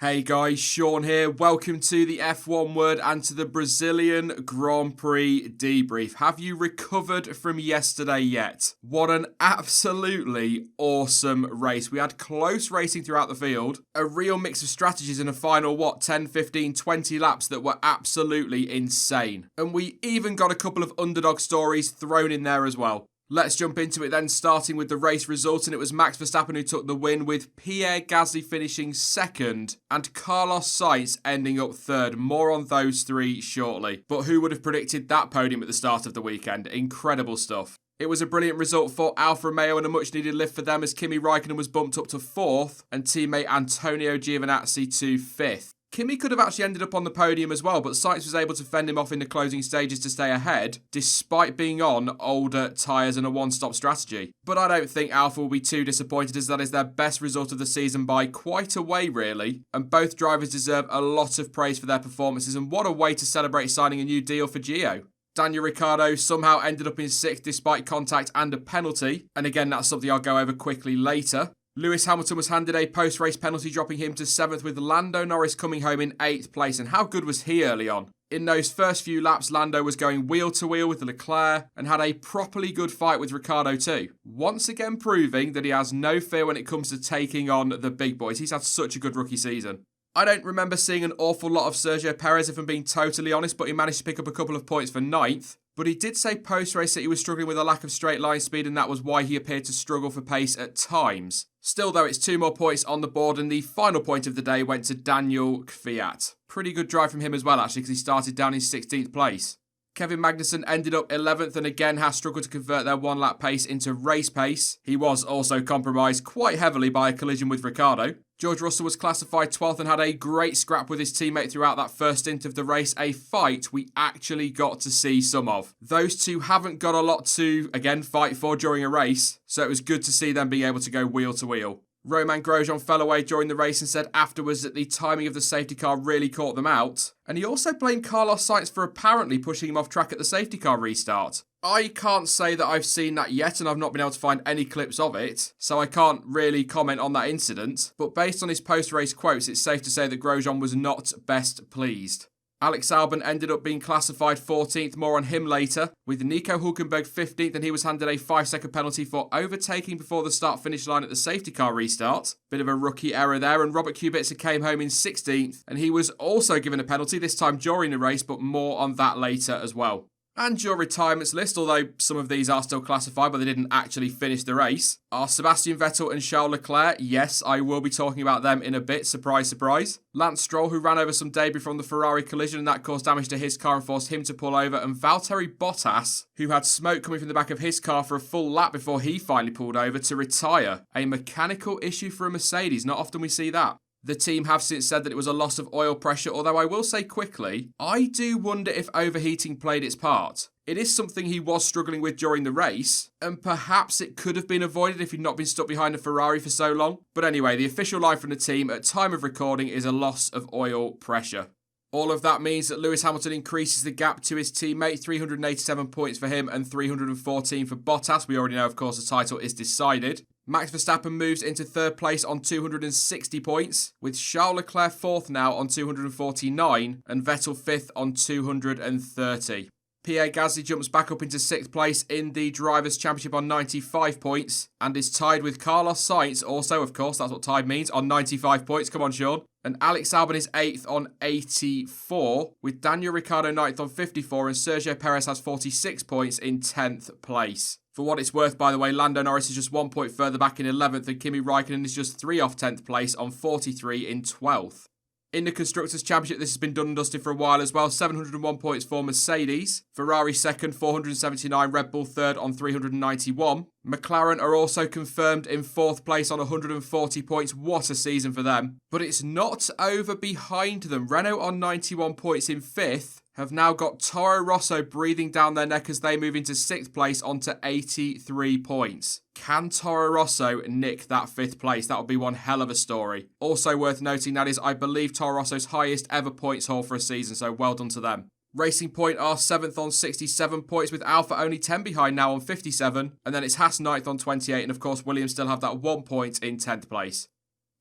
Hey guys, Sean here. Welcome to the F1 Word and to the Brazilian Grand Prix debrief. Have you recovered from yesterday yet? What an absolutely awesome race. We had close racing throughout the field, a real mix of strategies in a final, 10, 15, 20 laps that were absolutely insane. And we even got a couple of underdog stories thrown in there as well. Let's jump into it then, starting with the race results, and it was Max Verstappen who took the win, with Pierre Gasly finishing second and Carlos Sainz ending up third. More on those three shortly. But who would have predicted that podium at the start of the weekend? Incredible stuff. It was a brilliant result for Alfa Romeo and a much needed lift for them as Kimi Raikkonen was bumped up to fourth and teammate Antonio Giovinazzi to fifth. Kimi could have actually ended up on the podium as well, but Sainz was able to fend him off in the closing stages to stay ahead, despite being on older tyres and a one-stop strategy. But I don't think Alfa will be too disappointed, as that is their best result of the season by quite a way, really. And both drivers deserve a lot of praise for their performances, and what a way to celebrate signing a new deal for Gio. Daniel Ricciardo somehow ended up in sixth despite contact and a penalty, and again that's something I'll go over quickly later. Lewis Hamilton was handed a post-race penalty, dropping him to 7th, with Lando Norris coming home in 8th place. And how good was he early on? In those first few laps, Lando was going wheel to wheel with Leclerc and had a properly good fight with Ricciardo too. Once again proving that he has no fear when it comes to taking on the big boys. He's had such a good rookie season. I don't remember seeing an awful lot of Sergio Perez, if I'm being totally honest, but he managed to pick up a couple of points for 9th. But he did say post-race that he was struggling with a lack of straight line speed, and that was why he appeared to struggle for pace at times. Still though, it's 2 more points on the board, and the final point of the day went to Daniel Kvyat. Pretty good drive from him as well actually, because he started down in 16th place. Kevin Magnussen ended up 11th and again has struggled to convert their one-lap pace into race pace. He was also compromised quite heavily by a collision with Ricciardo. George Russell was classified 12th and had a great scrap with his teammate throughout that first stint of the race, a fight we actually got to see some of. Those two haven't got a lot to, again, fight for during a race, so it was good to see them being able to go wheel to wheel. Romain Grosjean fell away during the race and said afterwards that the timing of the safety car really caught them out. And he also blamed Carlos Sainz for apparently pushing him off track at the safety car restart. I can't say that I've seen that yet, and I've not been able to find any clips of it, so I can't really comment on that incident. But based on his post-race quotes, it's safe to say that Grosjean was not best pleased. Alex Albon ended up being classified 14th, more on him later, with Nico Hülkenberg 15th, and he was handed a 5-second penalty for overtaking before the start-finish line at the safety car restart. Bit of a rookie error there, and Robert Kubica came home in 16th, and he was also given a penalty, this time during the race, but more on that later as well. And your retirements list, although some of these are still classified but they didn't actually finish the race, are Sebastian Vettel and Charles Leclerc. Yes, I will be talking about them in a bit, surprise, surprise. Lance Stroll, who ran over some debris from the Ferrari collision and that caused damage to his car and forced him to pull over, and Valtteri Bottas, who had smoke coming from the back of his car for a full lap before he finally pulled over to retire. A mechanical issue for a Mercedes, not often we see that. The team have since said that it was a loss of oil pressure, although I will say quickly, I do wonder if overheating played its part. It is something he was struggling with during the race, and perhaps it could have been avoided if he'd not been stuck behind a Ferrari for so long. But anyway, the official line from the team at time of recording is a loss of oil pressure. All of that means that Lewis Hamilton increases the gap to his teammate, 387 points for him and 314 for Bottas. We already know, of course, the title is decided. Max Verstappen moves into 3rd place on 260 points, with Charles Leclerc 4th now on 249 and Vettel 5th on 230. Pierre Gasly jumps back up into 6th place in the Drivers' Championship on 95 points and is tied with Carlos Sainz, also, of course, that's what tied means, on 95 points. Come on, Sean. And Alex Albon is 8th on 84, with Daniel Ricciardo 9th on 54, and Sergio Perez has 46 points in 10th place. For what it's worth, by the way, Lando Norris is just 1 point further back in 11th, and Kimi Raikkonen is just 3 off 10th place on 43 in 12th. In the Constructors' Championship, this has been done and dusted for a while as well. 701 points for Mercedes. Ferrari 2nd, 479. Red Bull 3rd on 391. McLaren are also confirmed in 4th place on 140 points. What a season for them. But it's not over behind them. Renault on 91 points in 5th. Have now got Toro Rosso breathing down their neck as they move into 6th place onto 83 points. Can Toro Rosso nick that 5th place? That would be one hell of a story. Also worth noting, that is, I believe, Toro Rosso's highest ever points haul for a season, so well done to them. Racing Point are 7th on 67 points, with Alfa only 10 behind now on 57, and then it's Haas 9th on 28, and of course Williams still have that 1 point in 10th place.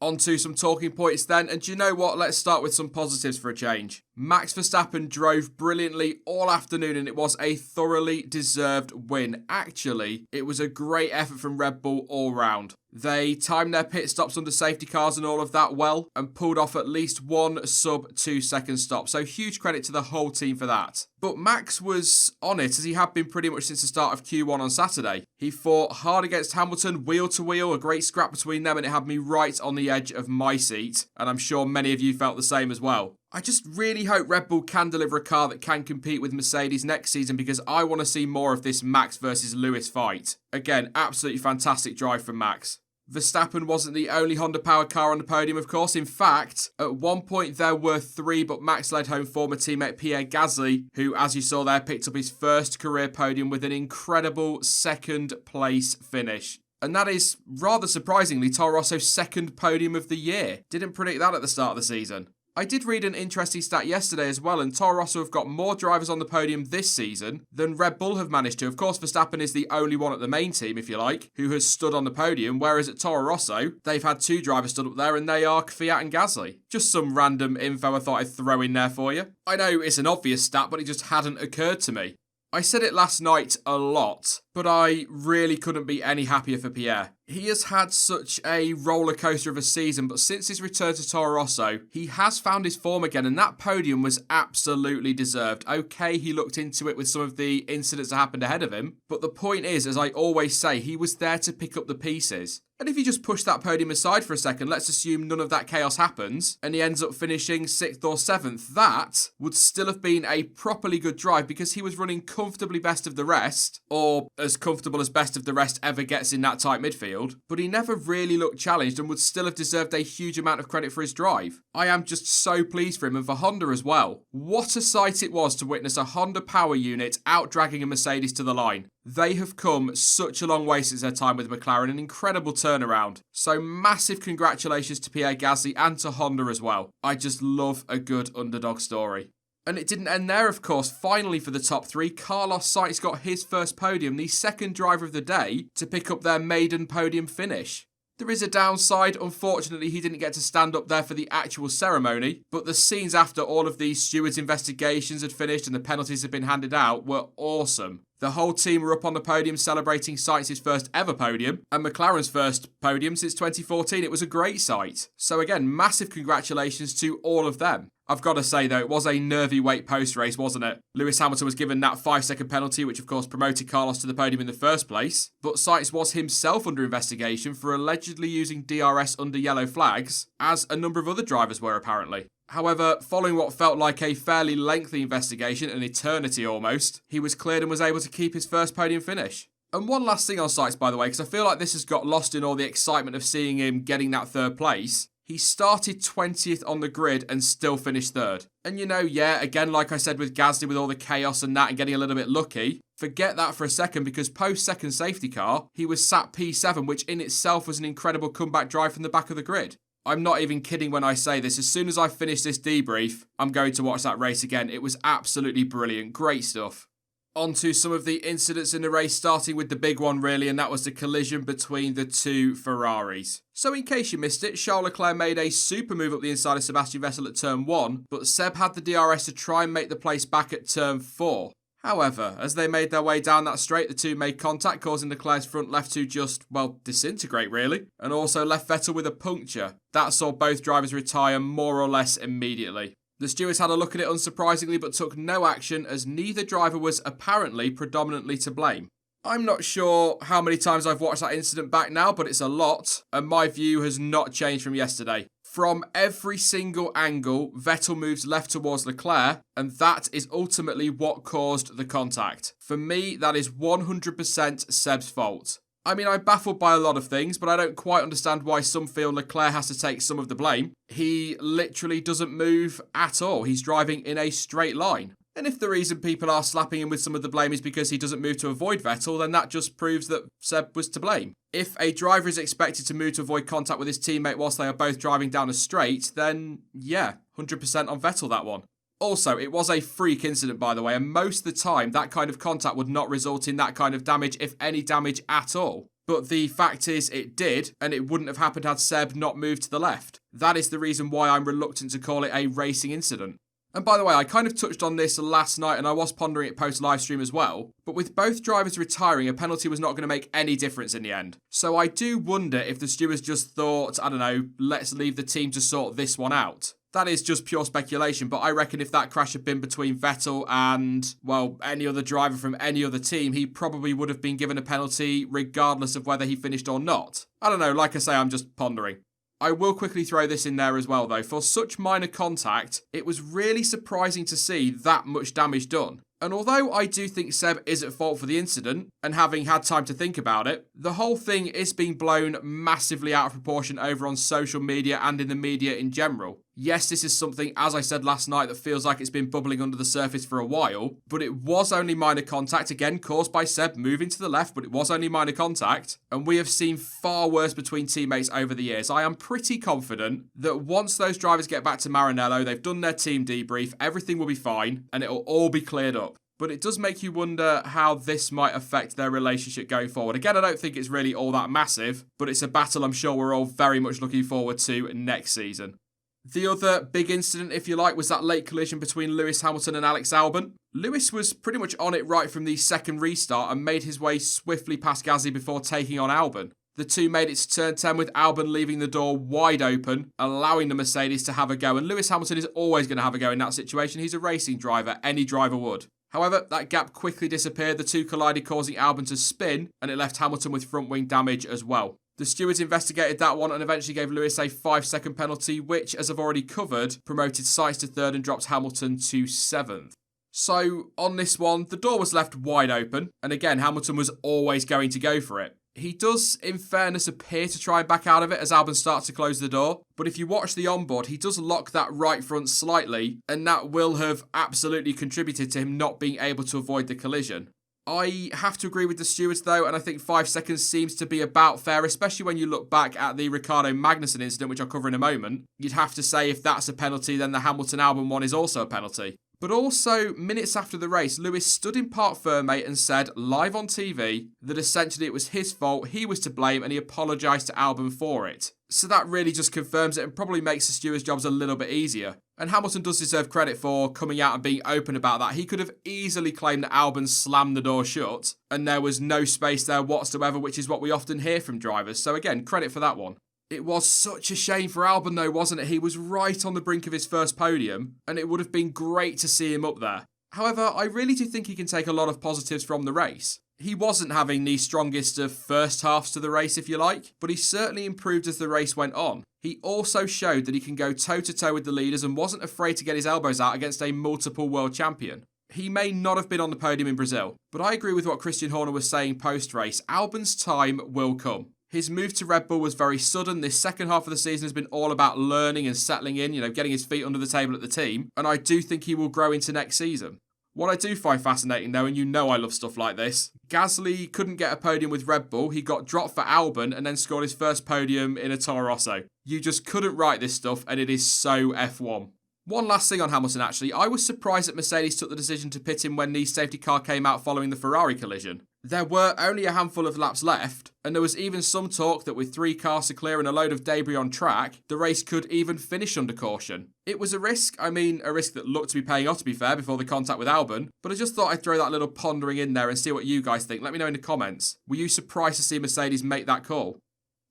On to some talking points then, and do you know what? Let's start with some positives for a change. Max Verstappen drove brilliantly all afternoon and it was a thoroughly deserved win. Actually, it was a great effort from Red Bull all round. They timed their pit stops under safety cars and all of that well and pulled off at least one sub 2 second stop. So huge credit to the whole team for that. But Max was on it as he had been pretty much since the start of Q1 on Saturday. He fought hard against Hamilton, wheel to wheel, a great scrap between them, and it had me right on the edge of my seat. And I'm sure many of you felt the same as well. I just really hope Red Bull can deliver a car that can compete with Mercedes next season because I want to see more of this Max versus Lewis fight. Again, absolutely fantastic drive from Max. Verstappen wasn't the only Honda-powered car on the podium, of course. In fact, at one point there were 3, but Max led home former teammate Pierre Gasly, who, as you saw there, picked up his first career podium with an incredible second-place finish. And that is, rather surprisingly, Toro Rosso's second podium of the year. Didn't predict that at the start of the season. I did read an interesting stat yesterday as well, and Toro Rosso have got more drivers on the podium this season than Red Bull have managed to. Of course, Verstappen is the only one at the main team, if you like, who has stood on the podium, whereas at Toro Rosso, they've had 2 drivers stood up there, and they are Kvyat and Gasly. Just some random info I thought I'd throw in there for you. I know it's an obvious stat, but it just hadn't occurred to me. I said it last night a lot, but I really couldn't be any happier for Pierre. He has had such a roller coaster of a season, but since his return to Toro Rosso, he has found his form again, and that podium was absolutely deserved. Okay, he looked into it with some of the incidents that happened ahead of him, but the point is, as I always say, he was there to pick up the pieces. And if you just push that podium aside for a second, let's assume none of that chaos happens, and he ends up finishing 6th or 7th, that would still have been a properly good drive because he was running comfortably best of the rest, or as comfortable as best of the rest ever gets in that tight midfield, but he never really looked challenged and would still have deserved a huge amount of credit for his drive. I am just so pleased for him and for Honda as well. What a sight it was to witness a Honda power unit out-dragging a Mercedes to the line. They have come such a long way since their time with McLaren, an incredible turnaround. So massive congratulations to Pierre Gasly and to Honda as well. I just love a good underdog story. And it didn't end there, of course. Finally, for the top 3, Carlos Sainz got his first podium, the second driver of the day, to pick up their maiden podium finish. There is a downside. Unfortunately, he didn't get to stand up there for the actual ceremony, but the scenes after all of these stewards' investigations had finished and the penalties had been handed out were awesome. The whole team were up on the podium celebrating Sainz's first ever podium and McLaren's first podium since 2014. It was a great sight. So again, massive congratulations to all of them. I've got to say though, it was a nervy wait post-race, wasn't it? Lewis Hamilton was given that 5-second penalty, which of course promoted Carlos to the podium in the first place. But Sainz was himself under investigation for allegedly using DRS under yellow flags, as a number of other drivers were apparently. However, following what felt like a fairly lengthy investigation, an eternity almost, he was cleared and was able to keep his first podium finish. And one last thing on Sainz, by the way, because I feel like this has got lost in all the excitement of seeing him getting that 3rd place. He started 20th on the grid and still finished 3rd. And you know, yeah, again, like I said with Gasly, with all the chaos and that and getting a little bit lucky, forget that for a second because post-second safety car, he was sat P7, which in itself was an incredible comeback drive from the back of the grid. I'm not even kidding when I say this. As soon as I finish this debrief, I'm going to watch that race again. It was absolutely brilliant. Great stuff. On to some of the incidents in the race, starting with the big one really, and that was the collision between the 2 Ferraris. So in case you missed it, Charles Leclerc made a super move up the inside of Sebastian Vettel at turn 1, but Seb had the DRS to try and make the place back at turn 4. However, as they made their way down that straight, the 2 made contact, causing Leclerc's front left to just, well, disintegrate really, and also left Vettel with a puncture. That saw both drivers retire more or less immediately. The stewards had a look at it unsurprisingly, but took no action as neither driver was apparently predominantly to blame. I'm not sure how many times I've watched that incident back now, but it's a lot, and my view has not changed from yesterday. From every single angle, Vettel moves left towards Leclerc, and that is ultimately what caused the contact. For me, that is 100% Seb's fault. I mean, I'm baffled by a lot of things, but I don't quite understand why some feel Leclerc has to take some of the blame. He literally doesn't move at all. He's driving in a straight line. And if the reason people are slapping him with some of the blame is because he doesn't move to avoid Vettel, then that just proves that Seb was to blame. If a driver is expected to move to avoid contact with his teammate whilst they are both driving down a straight, then yeah, 100% on Vettel that one. Also, it was a freak incident, by the way, and most of the time that kind of contact would not result in that kind of damage, if any damage at all. But the fact is it did, and it wouldn't have happened had Seb not moved to the left. That is the reason why I'm reluctant to call it a racing incident. And by the way, I kind of touched on this last night and I was pondering it post-livestream as well, but with both drivers retiring, a penalty was not going to make any difference in the end. So I do wonder if the stewards just thought, I don't know, let's leave the team to sort this one out. That is just pure speculation, but I reckon if that crash had been between Vettel and, well, any other driver from any other team, he probably would have been given a penalty regardless of whether he finished or not. I don't know, like I say, I'm just pondering. I will quickly throw this in there as well though. For such minor contact, it was really surprising to see that much damage done. And although I do think Seb is at fault for the incident, and having had time to think about it, the whole thing is being blown massively out of proportion over on social media and in the media in general. Yes, this is something, as I said last night, that feels like it's been bubbling under the surface for a while, but it was only minor contact, again caused by Seb moving to the left, but it was only minor contact, and we have seen far worse between teammates over the years. I am pretty confident that once those drivers get back to Maranello, they've done their team debrief, everything will be fine, and it'll all be cleared up. But it does make you wonder how this might affect their relationship going forward. Again, I don't think it's really all that massive, but it's a battle I'm sure we're all very much looking forward to next season. The other big incident, if you like, was that late collision between Lewis Hamilton and Alex Albon. Lewis was pretty much on it right from the second restart and made his way swiftly past Gasly before taking on Albon. The two made it to turn 10 with Albon leaving the door wide open, allowing the Mercedes to have a go. And Lewis Hamilton is always going to have a go in that situation. He's a racing driver. Any driver would. However, that gap quickly disappeared. The two collided, causing Albon to spin, and it left Hamilton with front wing damage as well. The stewards investigated that one and eventually gave Lewis a 5-second penalty, which, as I've already covered, promoted Sainz to third and dropped Hamilton to 7th. So, on this one, the door was left wide open, and again, Hamilton was always going to go for it. He does, in fairness, appear to try and back out of it as Albon starts to close the door, but if you watch the onboard, he does lock that right front slightly, and that will have absolutely contributed to him not being able to avoid the collision. I have to agree with the stewards though, and I think 5 seconds seems to be about fair, especially when you look back at the Ricciardo Magnussen incident, which I'll cover in a moment. You'd have to say if that's a penalty, then the Hamilton-Albon one is also a penalty. But also, minutes after the race, Lewis stood in parc fermé and said, live on TV, that essentially it was his fault, he was to blame, and he apologised to Albon for it. So that really just confirms it and probably makes the stewards' jobs a little bit easier. And Hamilton does deserve credit for coming out and being open about that. He could have easily claimed that Albon slammed the door shut, and there was no space there whatsoever, which is what we often hear from drivers. So again, credit for that one. It was such a shame for Albon though, wasn't it? He was right on the brink of his first podium, and it would have been great to see him up there. However, I really do think he can take a lot of positives from the race. He wasn't having the strongest of first halves to the race, if you like, but he certainly improved as the race went on. He also showed that he can go toe-to-toe with the leaders and wasn't afraid to get his elbows out against a multiple world champion. He may not have been on the podium in Brazil, but I agree with what Christian Horner was saying post-race. Albon's time will come. His move to Red Bull was very sudden. This second half of the season has been all about learning and settling in, getting his feet under the table at the team, and I do think he will grow into next season. What I do find fascinating though, and you know I love stuff like this, Gasly couldn't get a podium with Red Bull, he got dropped for Albon and then scored his first podium in a Toro Rosso. You just couldn't write this stuff and it is so F1. One last thing on Hamilton actually, I was surprised that Mercedes took the decision to pit him when the safety car came out following the Ferrari collision. There were only a handful of laps left, and there was even some talk that with 3 cars to clear and a load of debris on track, the race could even finish under caution. It was a risk, a risk that looked to be paying off to be fair before the contact with Albon, but I just thought I'd throw that little pondering in there and see what you guys think. Let me know in the comments. Were you surprised to see Mercedes make that call?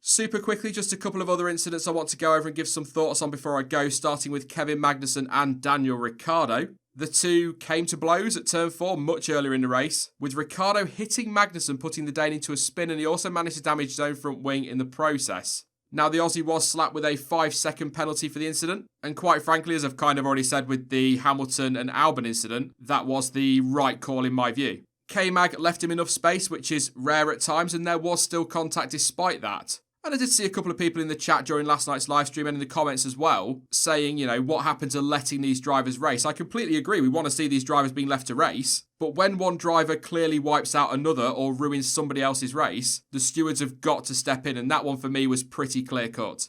Super quickly, just a couple of other incidents I want to go over and give some thoughts on before I go, starting with Kevin Magnussen and Daniel Ricciardo. The two came to blows at turn 4 much earlier in the race, with Ricciardo hitting Magnussen, putting the Dane into a spin, and he also managed to damage his own front wing in the process. Now, the Aussie was slapped with a 5-second penalty for the incident, and quite frankly, as I've kind of already said with the Hamilton and Albon incident, that was the right call in my view. K-Mag left him enough space, which is rare at times, and there was still contact despite that. And I did see a couple of people in the chat during last night's live stream and in the comments as well, saying, what happened to letting these drivers race? I completely agree. We want to see these drivers being left to race. But when one driver clearly wipes out another or ruins somebody else's race, the stewards have got to step in. And that one for me was pretty clear cut.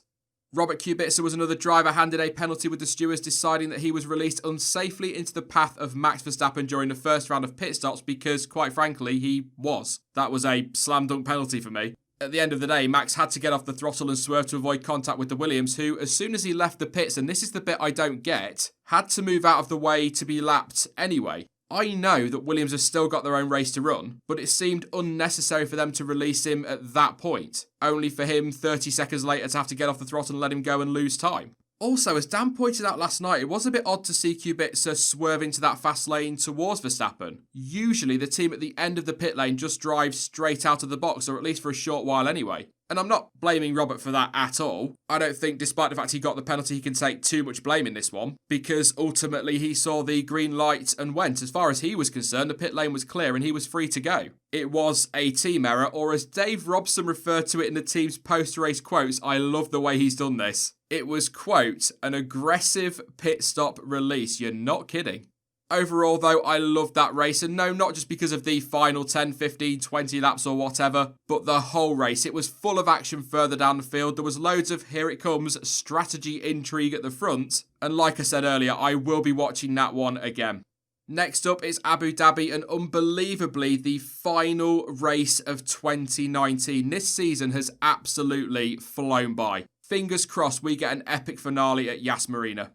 Robert Kubica was another driver handed a penalty, with the stewards deciding that he was released unsafely into the path of Max Verstappen during the first round of pit stops because, quite frankly, he was. That was a slam dunk penalty for me. At the end of the day, Max had to get off the throttle and swerve to avoid contact with the Williams, who, as soon as he left the pits, and this is the bit I don't get, had to move out of the way to be lapped anyway. I know that Williams have still got their own race to run, but it seemed unnecessary for them to release him at that point, only for him 30 seconds later to have to get off the throttle and let him go and lose time. Also, as Dan pointed out last night, it was a bit odd to see Kubica swerve into that fast lane towards Verstappen. Usually the team at the end of the pit lane just drives straight out of the box, or at least for a short while anyway. And I'm not blaming Robert for that at all. I don't think, despite the fact he got the penalty, he can take too much blame in this one, because ultimately he saw the green light and went. As far as he was concerned, the pit lane was clear and he was free to go. It was a team error, or as Dave Robson referred to it in the team's post-race quotes, I love the way he's done this. It was, quote, an aggressive pit stop release. You're not kidding. Overall, though, I loved that race, and no, not just because of the final 10, 15, 20 laps or whatever, but the whole race. It was full of action further down the field. There was loads of here it comes strategy intrigue at the front, and like I said earlier, I will be watching that one again. Next up is Abu Dhabi, and unbelievably the final race of 2019. This season has absolutely flown by. Fingers crossed we get an epic finale at Yas Marina.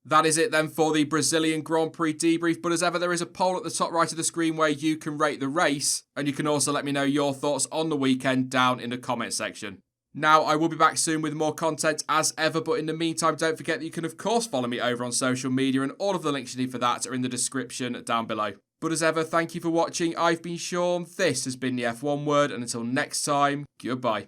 That is it then for the Brazilian Grand Prix debrief, but as ever there is a poll at the top right of the screen where you can rate the race, and you can also let me know your thoughts on the weekend down in the comment section. Now, I will be back soon with more content as ever, but in the meantime, don't forget that you can of course follow me over on social media, and all of the links you need for that are in the description down below. But as ever, thank you for watching. I've been Sean, this has been the F1 Word, and until next time, goodbye.